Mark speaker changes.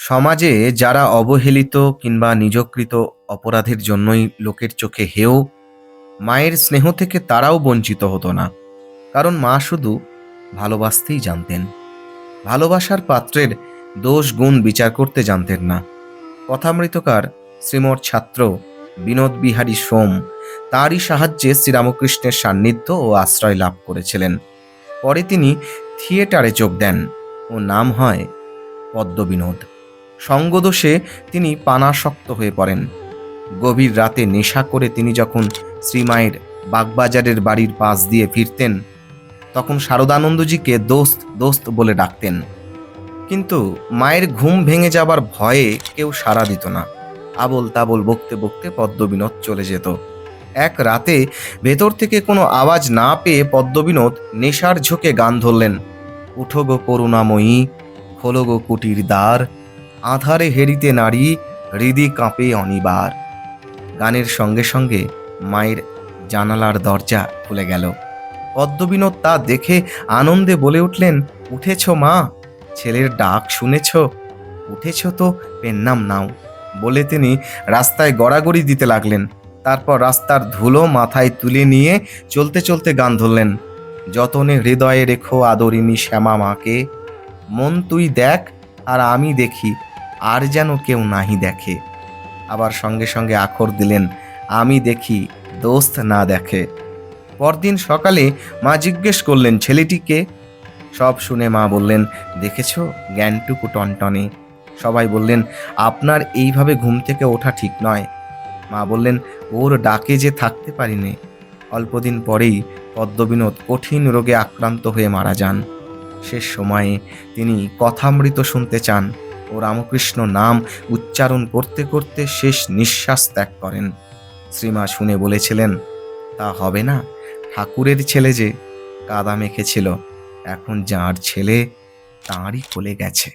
Speaker 1: সমাজে যারা অবহেলিত কিংবা নিজকৃত অপরাধের জন্যই লোকের চোখে হেয়, মায়ের স্নেহ থেকে তারাও বঞ্চিত হতো না। কারণ মা শুধু ভালোবাসতেই জানতেন। ভালোবাসার পাত্রের দোষ গুণ বিচার করতে জানতেন না। কথামৃতকার শ্রীমঠ ছাত্র বিনোদ বিহারী সোম তাঁরই সাহায্যে শ্রীরামকৃষ্ণের সান্নিধ্য ও আশ্রয় লাভ করেছিলেন। পরে তিনি থিয়েটারে যোগ দেন ও নাম হয় পদ্মবিনোদ। সঙ্গদোষে তিনি পানাসক্ত হয়ে পড়েন। গভীর রাতে নেশা করে তিনি যখন শ্রীমায়ের বাগবাজারের বাড়ির পাশ দিয়ে ফিরতেন, তখন শারদানন্দজিকে দোস্ত দোস্ত বলে ডাকতেন। কিন্তু মায়ের ঘুম ভেঙে যাবার ভয়ে কেউ সাড়া দিত না। আবোল তাবোল বকতে বকতে পদ্মবিনোদ চলে যেত। এক রাতে ভেতর থেকে কোনো আওয়াজ না পেয়ে পদ্মবিনোদ নেশার ঝোঁকে গান ধরলেন, উঠো গো করুণাময়ী, খোলো গো কুটির দ্বার, আধারে হেরিতে নারী, হৃদি কাঁপে অনিবার। গানের সঙ্গে সঙ্গে মায়ের জানালার দরজা খুলে গেল। পদ্মবিনোদ তা দেখে আনন্দে বলে উঠলেন, উঠেছ মা, ছেলের ডাক শুনেছ? উঠেছ তো পেন নাম নাও। বলে তিনি রাস্তায় গড়াগড়ি দিতে লাগলেন। তারপর রাস্তার ধুলো মাথায় তুলে নিয়ে চলতে চলতে গান ধরলেন, যতনে হৃদয়ে রেখো আদরিনী শ্যামা মাকে, মন তুই দেখ আর আমি দেখি, আর যেন কেউ নাহি দেখে। আবার সঙ্গে সঙ্গে আখর দিলেন, আমি দেখি দোস্ত না দেখে। পরদিন সকালে মা জিজ্ঞেস করলেন, ছেলেটিকে? সব শুনে মা বললেন, দেখেছ জ্ঞানটুকু টনটনে। সবাই বললেন, আপনার এইভাবে ঘুম থেকে ওঠা ঠিক নয়। মা বললেন, ওর ডাকে যে থাকতে পারিনি। অল্পদিন পরেই পদ্মবিনোদ কঠিন রোগে আক্রান্ত হয়ে মারা যান। শেষ সময়ে তিনি কথামৃত শুনতে চান ও রামকৃষ্ণ নাম উচ্চারণ করতে করতে শেষ নিঃশ্বাস ত্যাগ করেন। শ্রীমা শুনে বলেছিলেন, তা হবে না, ঠাকুরের ছেলে যে কাদা মেখেছিল, এখন যার ছেলে তাঁরই কোলে গেছে।